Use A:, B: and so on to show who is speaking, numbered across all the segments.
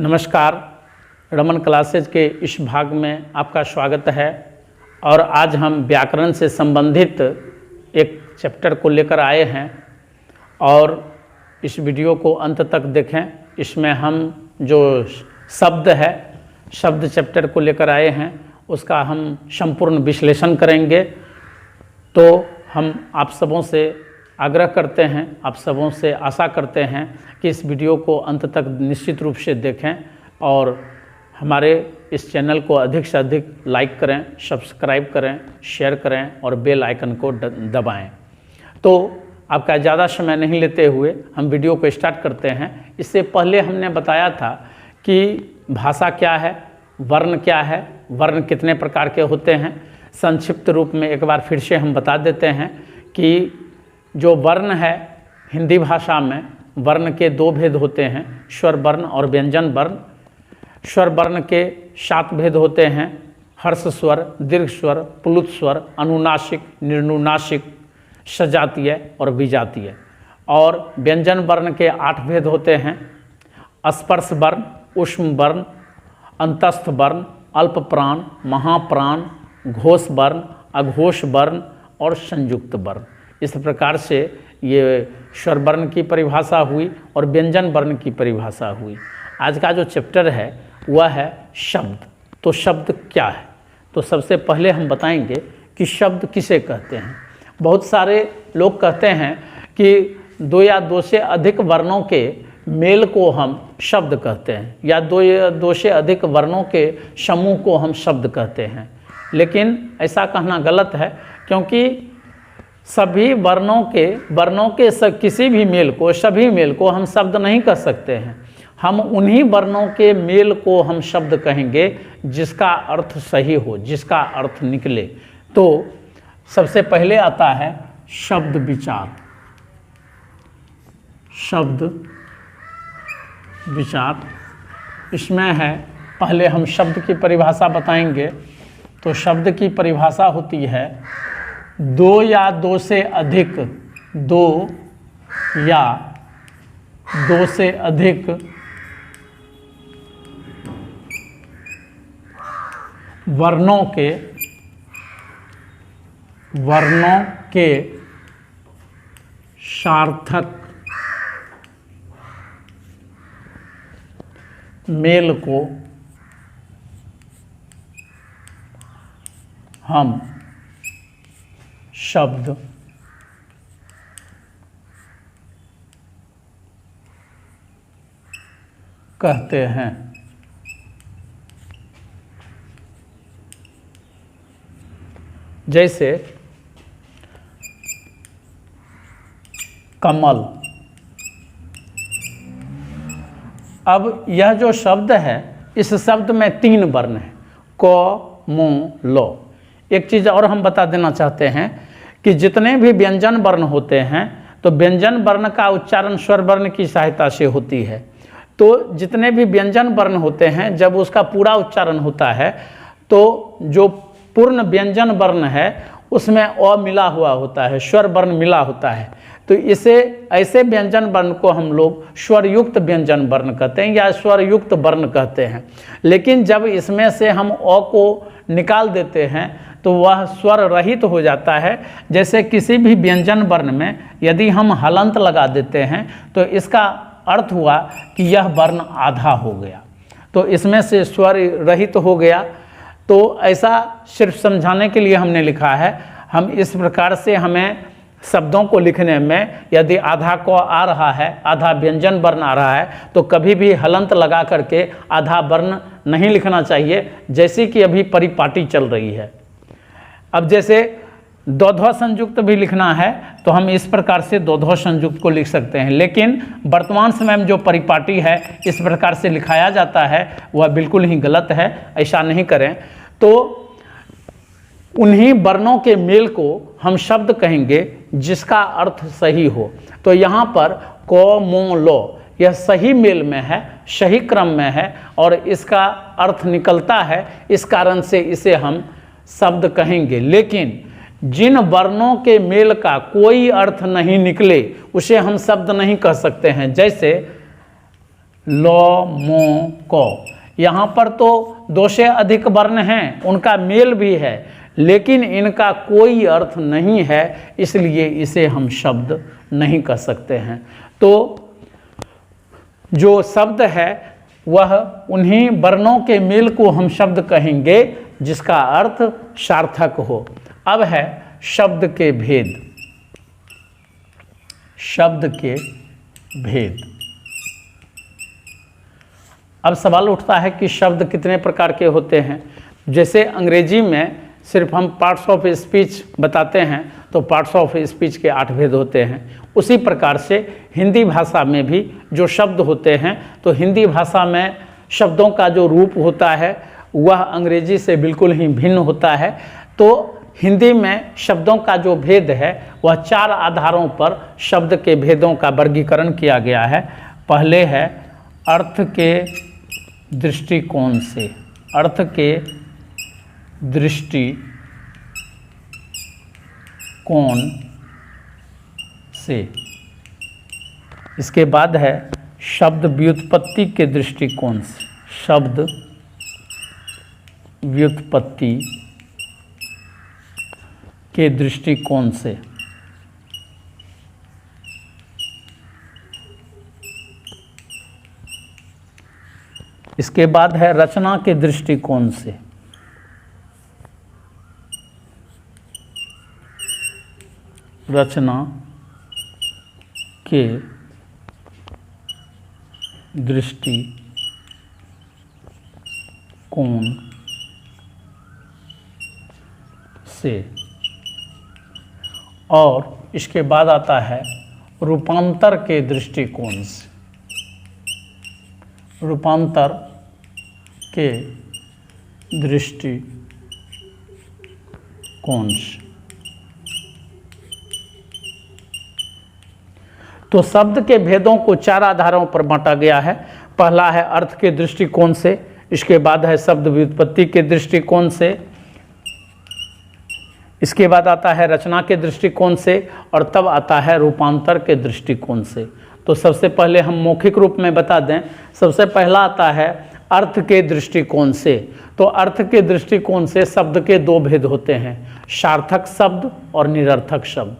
A: नमस्कार। रमन क्लासेज के इस भाग में आपका स्वागत है। और आज हम व्याकरण से संबंधित एक चैप्टर को लेकर आए हैं और इस वीडियो को अंत तक देखें। इसमें हम जो शब्द है, शब्द चैप्टर को लेकर आए हैं, उसका हम संपूर्ण विश्लेषण करेंगे। तो हम आप सबों से आग्रह करते हैं, आप सबों से आशा करते हैं कि इस वीडियो को अंत तक निश्चित रूप से देखें और हमारे इस चैनल को अधिक से अधिक लाइक करें, सब्सक्राइब करें, शेयर करें और बेल आइकन को दबाएं। तो आपका ज़्यादा समय नहीं लेते हुए हम वीडियो को स्टार्ट करते हैं। इससे पहले हमने बताया था कि भाषा क्या है, वर्ण क्या है, वर्ण कितने प्रकार के होते हैं। संक्षिप्त रूप में एक बार फिर से हम बता देते हैं कि जो वर्ण है, हिंदी भाषा में वर्ण के दो भेद होते हैं, स्वर वर्ण और व्यंजन वर्ण। स्वर वर्ण के 7 भेद होते हैं: हर्ष स्वर, दीर्घ स्वर, प्लुत स्वर, अनुनासिक, निर्नुनासिक, सजातीय और विजातीय। और व्यंजन वर्ण के 8 भेद होते हैं: स्पर्श वर्ण, ऊष्म वर्ण, अंतस्थ वर्ण, अल्प प्राण, महाप्राण, घोष वर्ण, अघोष वर्ण और संयुक्त वर्ण। इस प्रकार से ये स्वर वर्ण की परिभाषा हुई और व्यंजन वर्ण की परिभाषा हुई। आज का जो चैप्टर है वह है शब्द। तो शब्द क्या है? तो सबसे पहले हम बताएंगे कि शब्द किसे कहते हैं। बहुत सारे लोग कहते हैं कि 2 या 2 से अधिक वर्णों के मेल को हम शब्द कहते हैं, या 2 या 2 से अधिक वर्णों के समूह को हम शब्द कहते हैं। लेकिन ऐसा कहना गलत है, क्योंकि सभी वर्णों के किसी भी मेल को, सभी मेल को हम शब्द नहीं कह सकते हैं। हम उन्हीं वर्णों के मेल को हम शब्द कहेंगे जिसका अर्थ सही हो, जिसका अर्थ निकले। तो सबसे पहले आता है शब्द विचार। शब्द विचार इसमें है, पहले हम शब्द की परिभाषा बताएंगे। तो शब्द की परिभाषा होती है 2 या 2 से अधिक, 2 या 2 से अधिक वर्णों के सार्थक मेल को हम शब्द कहते हैं। जैसे कमल। अब यह जो शब्द है, इस शब्द में 3 वर्ण हैं, क, मो, लो। एक चीज़ और हम बता देना चाहते हैं कि जितने भी व्यंजन वर्ण होते हैं, तो व्यंजन वर्ण का उच्चारण स्वर वर्ण की सहायता से होती है। तो जितने भी व्यंजन वर्ण होते हैं, जब उसका पूरा उच्चारण होता है तो जो पूर्ण व्यंजन वर्ण है उसमें अ मिला हुआ होता है, स्वर वर्ण मिला होता है। तो इसे ऐसे व्यंजन वर्ण को हम लोग स्वरयुक्त व्यंजन वर्ण कहते हैं या स्वरयुक्त वर्ण कहते हैं। लेकिन जब इसमें से हम अ को निकाल देते हैं तो वह स्वर रहित हो जाता है। जैसे किसी भी व्यंजन वर्ण में यदि हम हलंत लगा देते हैं तो इसका अर्थ हुआ कि यह वर्ण आधा हो गया, तो इसमें से स्वर रहित हो गया। तो ऐसा सिर्फ समझाने के लिए हमने लिखा है। हम इस प्रकार से हमें शब्दों को लिखने में यदि आधा क आ रहा है, आधा व्यंजन वर्ण आ रहा है, तो कभी भी हलंत लगा करके आधा वर्ण नहीं लिखना चाहिए, जैसे कि अभी परिपाटी चल रही है। अब जैसे दोध्व संयुक्त भी लिखना है तो हम इस प्रकार से दोध्व संयुक्त को लिख सकते हैं, लेकिन वर्तमान समय में जो परिपाटी है इस प्रकार से लिखाया जाता है, वह बिल्कुल ही गलत है। ऐसा नहीं करें। तो उन्हीं वर्णों के मेल को हम शब्द कहेंगे जिसका अर्थ सही हो। तो यहाँ पर क, मो, लो यह सही मेल में है, सही क्रम में है और इसका अर्थ निकलता है। इस कारण से इसे हम शब्द कहेंगे। लेकिन जिन वर्णों के मेल का कोई अर्थ नहीं निकले उसे हम शब्द नहीं कह सकते हैं। जैसे लौ, मो, को। यहाँ पर तो 2 से अधिक वर्ण हैं, उनका मेल भी है, लेकिन इनका कोई अर्थ नहीं है, इसलिए इसे हम शब्द नहीं कह सकते हैं। तो जो शब्द है वह उन्हीं वर्णों के मेल को हम शब्द कहेंगे जिसका अर्थ सार्थक हो। अब है शब्द के भेद। शब्द के भेद। अब सवाल उठता है कि शब्द कितने प्रकार के होते हैं। जैसे अंग्रेजी में सिर्फ हम पार्ट्स ऑफ स्पीच बताते हैं तो पार्ट्स ऑफ स्पीच के 8 भेद होते हैं, उसी प्रकार से हिंदी भाषा में भी जो शब्द होते हैं तो हिंदी भाषा में शब्दों का जो रूप होता है वह अंग्रेजी से बिल्कुल ही भिन्न होता है। तो हिंदी में शब्दों का जो भेद है वह 4 आधारों पर शब्द के भेदों का वर्गीकरण किया गया है। पहले है अर्थ के दृष्टिकोण से। अर्थ के दृष्टिकोण से। इसके बाद है शब्द व्युत्पत्ति के दृष्टिकोण से। शब्द व्युत्पत्ति के दृष्टिकोण से। इसके बाद है रचना के दृष्टिकोण से। रचना के दृष्टिकोण से। और इसके बाद आता है रूपांतर के दृष्टिकोण से। रूपांतर के दृष्टिकोण से। तो शब्द के भेदों को 4 आधारों पर बांटा गया है। पहला है अर्थ के दृष्टिकोण से, इसके बाद है शब्द व्युत्पत्ति के दृष्टिकोण से, इसके बाद आता है रचना के दृष्टिकोण से, और तब आता है रूपांतर के दृष्टिकोण से। तो सबसे पहले हम मौखिक रूप में बता दें। सबसे पहला आता है अर्थ के दृष्टिकोण से। तो अर्थ के दृष्टिकोण से शब्द के 2 भेद होते हैं, सार्थक शब्द और निरर्थक शब्द।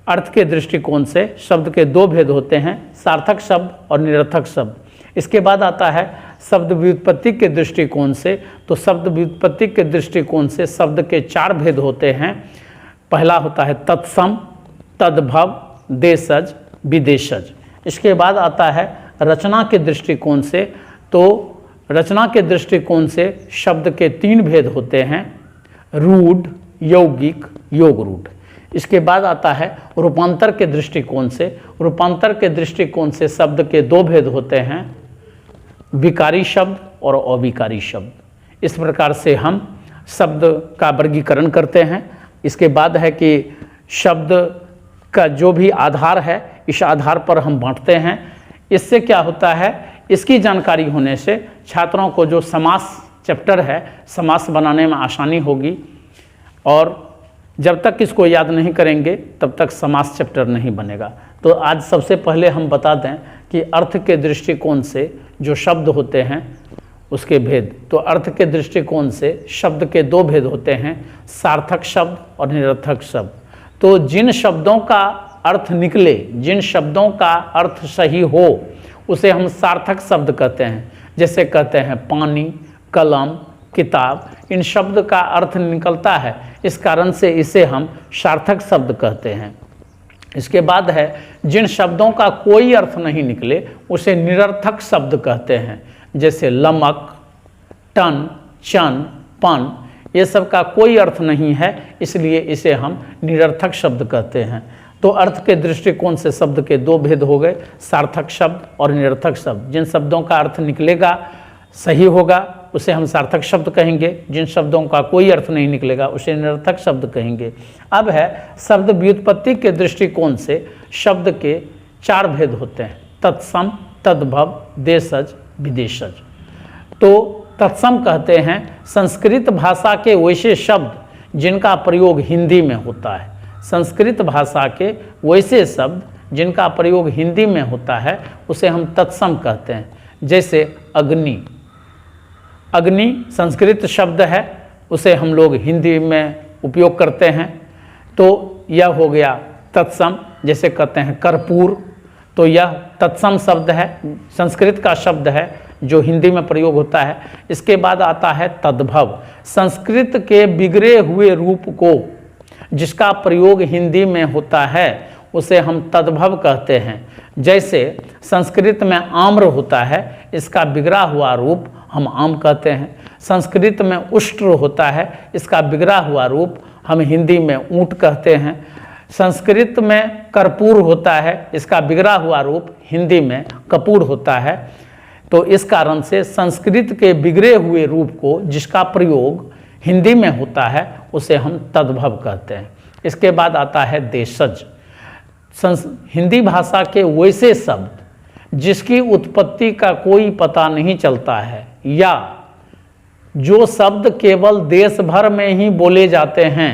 A: अर्थ के दृष्टिकोण से शब्द के 2 भेद होते हैं, सार्थक शब्द और निरर्थक शब्द। इसके बाद आता है शब्द व्युत्पत्ति के दृष्टिकोण से। तो शब्द व्युत्पत्ति के दृष्टिकोण से शब्द के 4 भेद होते हैं। पहला होता है तत्सम, तद्भव, देशज, विदेशज। इसके बाद आता है रचना के दृष्टिकोण से। तो रचना के दृष्टिकोण से शब्द के 3 भेद होते हैं, रूढ़, यौगिक, योग रूढ़। इसके बाद आता है रूपांतर के दृष्टिकोण से। रूपांतर के दृष्टिकोण से शब्द के 2 भेद होते हैं, विकारी शब्द और अविकारी शब्द। इस प्रकार से हम शब्द का वर्गीकरण करते हैं। इसके बाद है कि शब्द का जो भी आधार है इस आधार पर हम बांटते हैं। इससे क्या होता है, इसकी जानकारी होने से छात्रों को जो समास चैप्टर है, समास बनाने में आसानी होगी। और जब तक इसको याद नहीं करेंगे तब तक समास चैप्टर नहीं बनेगा। तो आज सबसे पहले हम बता दें कि अर्थ के दृष्टिकोण से जो शब्द होते हैं उसके भेद। तो अर्थ के दृष्टिकोण से शब्द के 2 भेद होते हैं, सार्थक शब्द और निरर्थक शब्द। तो जिन शब्दों का अर्थ निकले, जिन शब्दों का अर्थ सही हो, उसे हम सार्थक शब्द कहते हैं। जैसे कहते हैं पानी, कलम, किताब, इन शब्द का अर्थ निकलता है, इस कारण से इसे हम सार्थक शब्द कहते हैं। इसके बाद है जिन शब्दों का कोई अर्थ नहीं निकले उसे निरर्थक शब्द कहते हैं। जैसे लमक, टन, चन, पन, ये सब का कोई अर्थ नहीं है, इसलिए इसे हम निरर्थक शब्द कहते हैं। तो अर्थ के दृष्टिकोण से शब्द के 2 भेद हो गए, सार्थक शब्द और निरर्थक शब्द। जिन शब्दों का अर्थ निकलेगा, सही होगा, उसे हम सार्थक शब्द कहेंगे। जिन शब्दों का कोई अर्थ नहीं निकलेगा उसे निरर्थक शब्द कहेंगे। अब है शब्द व्युत्पत्ति के दृष्टिकोण से शब्द के 4 भेद होते हैं, तत्सम, तद्भव, देशज, विदेशज। तो तत्सम कहते हैं संस्कृत भाषा के वैसे शब्द जिनका प्रयोग हिंदी में होता है। संस्कृत भाषा के वैसे शब्द जिनका प्रयोग हिंदी में होता है उसे हम तत्सम कहते हैं। जैसे अग्नि, अग्नि संस्कृत शब्द है, उसे हम लोग हिंदी में उपयोग करते हैं, तो यह हो गया तत्सम। जैसे कहते हैं कर्पूर, तो यह तत्सम शब्द है, संस्कृत का शब्द है जो हिंदी में प्रयोग होता है। इसके बाद आता है तद्भव, संस्कृत के बिगड़े हुए रूप को जिसका प्रयोग हिंदी में होता है उसे हम तद्भव कहते हैं। जैसे संस्कृत में आम्र होता है, इसका बिगड़ा हुआ रूप हम आम कहते हैं। संस्कृत में उष्ट्र होता है, इसका बिगड़ा हुआ रूप हम हिंदी में ऊंट कहते हैं। संस्कृत में कर्पूर होता है, इसका बिगड़ा हुआ रूप हिंदी में कपूर होता है। तो इस कारण से संस्कृत के बिगड़े हुए रूप को जिसका प्रयोग हिंदी में होता है उसे हम तद्भव कहते हैं। इसके बाद आता है देशज, हिंदी भाषा के वैसे शब्द जिसकी उत्पत्ति का कोई पता नहीं चलता है या जो शब्द केवल देश भर में ही बोले जाते हैं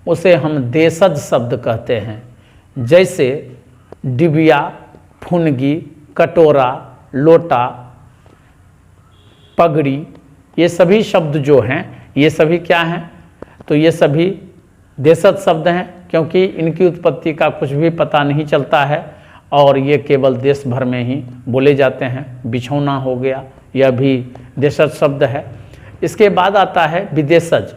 A: उसे हम देशज शब्द कहते हैं। जैसे डिबिया, फुनगी, कटोरा, लोटा, पगड़ी, ये सभी शब्द जो हैं ये सभी क्या हैं, तो ये सभी देशज शब्द हैं, क्योंकि इनकी उत्पत्ति का कुछ भी पता नहीं चलता है और ये केवल देश भर में ही बोले जाते हैं। बिछौना हो गया, यह भी देशज शब्द है। इसके बाद आता है विदेशज,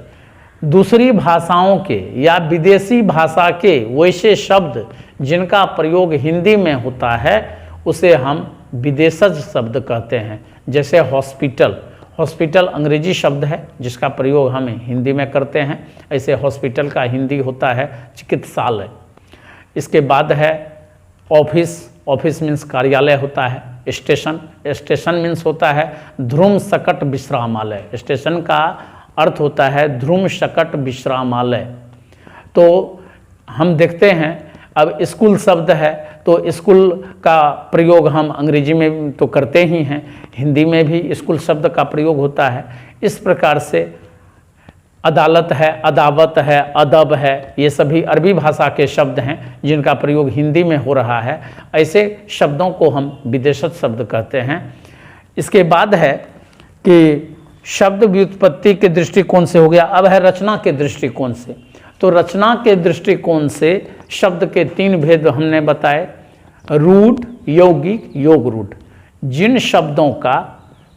A: दूसरी भाषाओं के या विदेशी भाषा के वैसे शब्द जिनका प्रयोग हिंदी में होता है उसे हम विदेशज शब्द कहते हैं। जैसे हॉस्पिटल, हॉस्पिटल अंग्रेजी शब्द है जिसका प्रयोग हम हिंदी में करते हैं, ऐसे हॉस्पिटल का हिंदी होता है चिकित्सालय। इसके बाद है ऑफिस, ऑफिस मीन्स कार्यालय होता है। स्टेशन, स्टेशन मीन्स होता है ध्रुम सकट विश्रामालय, स्टेशन का अर्थ होता है ध्रुम सकट विश्रामालय। तो हम देखते हैं अब स्कूल शब्द है, तो स्कूल का प्रयोग हम अंग्रेजी में तो करते ही हैं, हिंदी में भी स्कूल शब्द का प्रयोग होता है। इस प्रकार से अदालत है, अदावत है, अदब है, ये सभी अरबी भाषा के शब्द हैं जिनका प्रयोग हिंदी में हो रहा है। ऐसे शब्दों को हम विदेशज शब्द कहते हैं। इसके बाद है कि शब्द व्युत्पत्ति के दृष्टिकोण से हो गया, अब है रचना के दृष्टिकोण से। तो रचना के दृष्टिकोण से शब्द के तीन भेद हमने बताए, रूढ़, यौगिक, योग रूढ़। जिन शब्दों का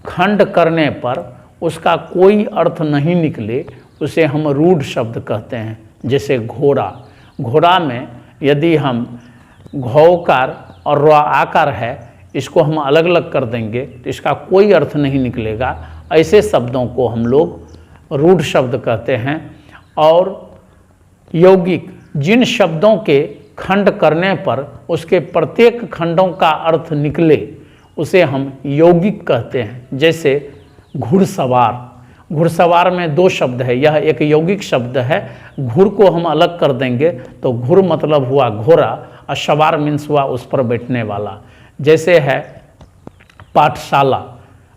A: खंड करने पर उसका कोई अर्थ नहीं निकले उसे हम रूढ़ शब्द कहते हैं। जैसे घोड़ा, घोड़ा में यदि हम घौकार और र आकार है, इसको हम अलग अलग कर देंगे तो इसका कोई अर्थ नहीं निकलेगा। ऐसे शब्दों को हम लोग रूढ़ शब्द कहते हैं। और यौगिक, जिन शब्दों के खंड करने पर उसके प्रत्येक खंडों का अर्थ निकले उसे हम यौगिक कहते हैं। जैसे घुड़सवार, घुड़सवार में दो शब्द है, यह एक यौगिक शब्द है। घुड़ को हम अलग कर देंगे तो घुड़ मतलब हुआ घोड़ा और सवार मीन्स हुआ उस पर बैठने वाला। जैसे है पाठशाला,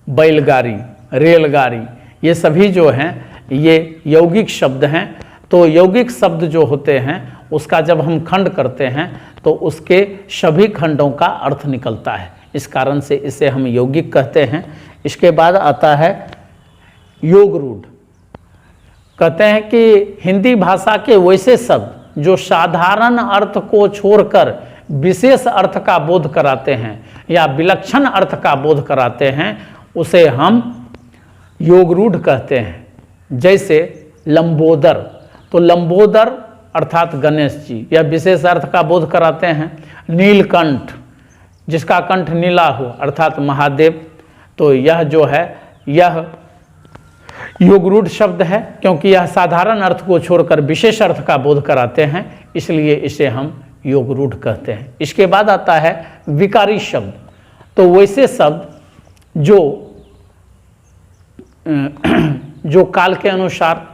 A: बैलगाड़ी, रेलगाड़ी, ये सभी जो हैं ये यौगिक शब्द हैं। तो यौगिक शब्द जो होते हैं उसका जब हम खंड करते हैं तो उसके सभी खंडों का अर्थ निकलता है, इस कारण से इसे हम यौगिक कहते हैं। इसके बाद आता है योग रूढ़। कहते हैं कि हिंदी भाषा के वैसे शब्द जो साधारण अर्थ को छोड़कर विशेष अर्थ का बोध कराते हैं या विलक्षण अर्थ का बोध कराते हैं उसे हम योग रूढ़ कहते हैं। जैसे लंबोदर, तो लंबोदर अर्थात गणेश जी, यह विशेष अर्थ का बोध कराते हैं। नीलकंठ, जिसका कंठ नीला हो अर्थात महादेव, तो यह जो है यह योग रूढ़ शब्द है, क्योंकि यह साधारण अर्थ को छोड़कर विशेष अर्थ का बोध कराते हैं, इसलिए इसे हम योग रूढ़ कहते हैं। इसके बाद आता है विकारी शब्द। तो वैसे शब्द जो काल के अनुसार,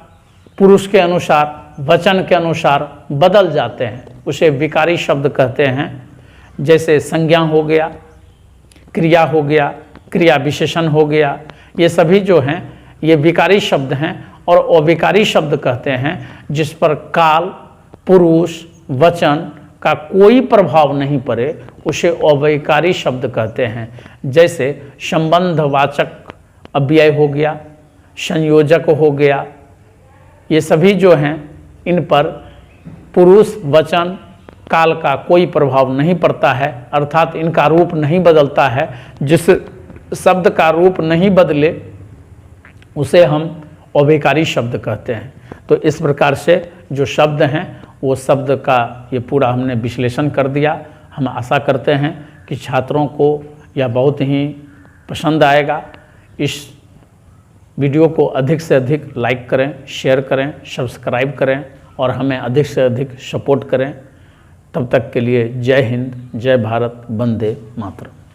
A: पुरुष के अनुसार, वचन के अनुसार बदल जाते हैं उसे विकारी शब्द कहते हैं। जैसे संज्ञा हो गया, क्रिया हो गया, क्रिया विशेषण हो गया, ये सभी जो हैं ये विकारी शब्द हैं। और अविकारी शब्द कहते हैं जिस पर काल, पुरुष, वचन का कोई प्रभाव नहीं पड़े उसे अव्ययकारी शब्द कहते हैं। जैसे संबंधवाचक अव्यय हो गया, संयोजक हो गया, ये सभी जो हैं इन पर पुरुष वचन काल का कोई प्रभाव नहीं पड़ता है, अर्थात इनका रूप नहीं बदलता है। जिस शब्द का रूप नहीं बदले उसे हम अव्ययकारी शब्द कहते हैं। तो इस प्रकार से जो शब्द हैं वो शब्द का ये पूरा हमने विश्लेषण कर दिया। हम आशा करते हैं कि छात्रों को यह बहुत ही पसंद आएगा। इस वीडियो को अधिक से अधिक लाइक करें, शेयर करें, सब्सक्राइब करें और हमें अधिक से अधिक सपोर्ट करें। तब तक के लिए जय हिंद, जय भारत, वंदे मातरम।